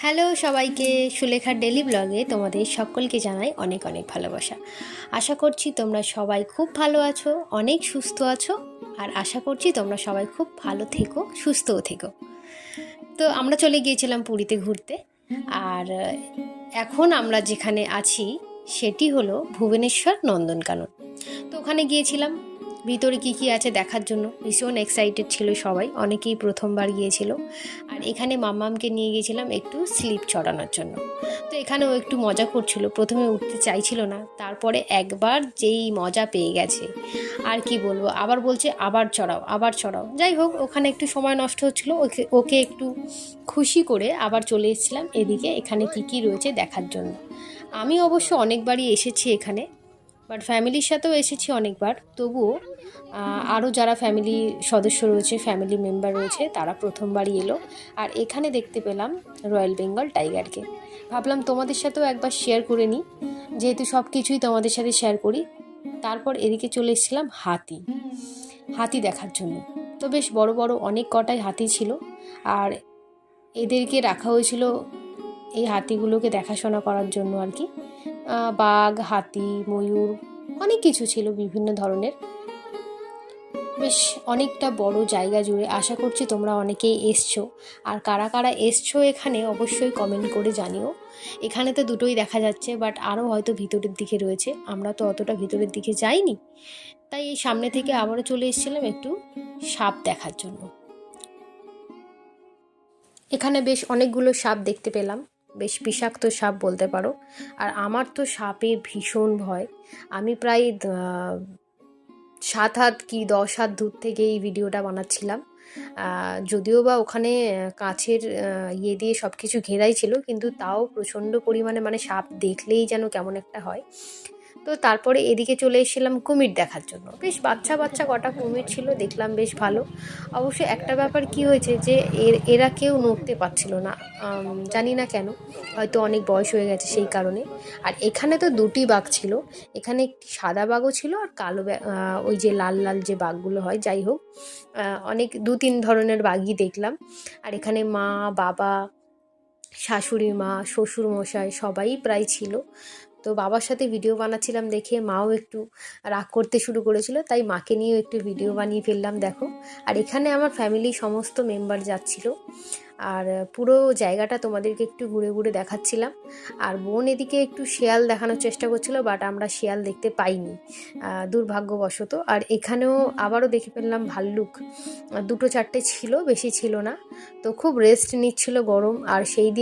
Hello সবাইকে, সুলেখার daily ব্লগে তোমাদের সকলকে জানাই অনেক অনেক ভালোবাসা। আশা করছি তোমরা সবাই খুব ভালো আছো, অনেক সুস্থ আছো। আর আশা করছি তোমরা সবাই খুব ভালো থেকো, সুস্থও থেকো। তো আমরা চলে গিয়েছিলাম পুরীতে ঘুরতে। আর এখন আমরা যেখানে আছি সেটি হলো ভুবনেশ্বর নন্দনকানন। তো ওখানে গিয়েছিলাম, ভিতরে কী কী আছে দেখার জন্য ভীষণ এক্সাইটেড ছিল সবাই, অনেকেই প্রথমবার গিয়েছিল। আর এখানে মাম্মামকে নিয়ে গিয়েছিলাম একটু স্লিপ চড়ানোর জন্য। তো এখানেও একটু মজা করছিল, প্রথমে উঠতে চাইছিল না, তারপরে একবার যেই মজা পেয়ে গেছে আর কি বলবো, আবার বলছে আবার চড়াও আবার চড়াও। যাই হোক, ওখানে একটু সময় নষ্ট হচ্ছিলো, ওকে একটু খুশি করে আবার চলে এসেছিলাম এদিকে এখানে কী কী রয়েছে দেখার জন্য। আমি অবশ্য অনেকবারই এসেছি এখানে, বাট ফ্যামিলির সাথেও এসেছি অনেকবার, তবুও আরও যারা ফ্যামিলি সদস্য রয়েছে, ফ্যামিলি মেম্বার রয়েছে, তারা প্রথমবারই এলো। আর এখানে দেখতে পেলাম রয়্যাল বেঙ্গল টাইগারকে। ভাবলাম তোমাদের সাথেও একবার শেয়ার করে নিই, যেহেতু সব কিছুই তোমাদের সাথে শেয়ার করি। তারপর এদিকে চলে এসেছিলাম হাতি দেখার জন্য। তো বেশ বড় বড় অনেক কটাই হাতি ছিল, আর এদেরকে রাখা হয়েছিল এই হাতিগুলোকে দেখাশোনা করার জন্য আর কি। বাঘ, হাতি, ময়ূর, অনেক কিছু ছিল বিভিন্ন ধরনের। বেশ অনেকটা বড় জায়গা জুড়ে। আশা করছি তোমরা অনেকেই এসছো, আর কারা কারা এসছো এখানে অবশ্যই কমেন্ট করে জানিও। এখানে তো দুটোই দেখা যাচ্ছে, বাট আরও হয়তো ভিতরের দিকে রয়েছে, আমরা তো অতটা ভিতরের দিকে যাইনি। তাই এই সামনে থেকে আবারও চলে এসেছিলাম একটু সাপ দেখার জন্য। এখানে বেশ অনেকগুলো সাপ দেখতে পেলাম, বেশ বিষাক্ত সাপ বলতে পারো। আর আমার তো সাপে ভীষণ ভয়। আমি প্রায় 7 হাত কি 10 হাত দূর থেকে এই ভিডিওটা বানাচ্ছিলাম। যদিও বা ওখানে কাঁচের ইয়ে দিয়ে সব কিছু ঘেরাই ছিল, কিন্তু তাও প্রচণ্ড পরিমাণে মানে সাপ দেখলেই যেন কেমন একটা হয়। তো তারপরে এদিকে চলে এসেছিলাম কুমির দেখার জন্য। বেশ বাচ্চা বাচ্চা কটা কুমির ছিল, দেখলাম বেশ ভালো। অবশ্য একটা ব্যাপার কি হয়েছে যে এরা কেউ নড়তে পারছিল না, জানি না কেন, হয়তো অনেক বয়স হয়ে গেছে সেই কারণে। আর এখানে তো দুটি বাঘ ছিল, এখানে একটি সাদা বাঘও ছিল আর কালো ওই যে লাল লাল যে বাঘগুলো হয়, যাই হোক, অনেক 2-3 ধরনের বাঘই দেখলাম। আর এখানে মা, বাবা, শাশুড়ি মা, শ্বশুর মশাই সবাই প্রায় ছিল। তো বাবার সাথে ভিডিও বানাচ্ছিলাম দেখে মাও একটু রাগ করতে শুরু করেছিল, তাই মাকে নিয়েও একটু ভিডিও বানিয়ে ফেললাম দেখো। আর এখানে আমার ফ্যামিলি সমস্ত মেম্বার যাচ্ছিল, আর পুরো জায়গাটা তোমাদেরকে একটু ঘুরে ঘুরে দেখাচ্ছিলাম। আর বোন এদিকে একটু শেয়াল দেখানোর চেষ্টা করছিল, বাট আমরা শেয়াল দেখতে পাইনি দুর্ভাগ্যবশত। আর এখানেও আবারও দেখে ফেললাম ভাল্লুক, 2-4টে ছিল, বেশি ছিল না। তো খুব রেস্ট নিচ্ছিল, গরম। আর সেই দিন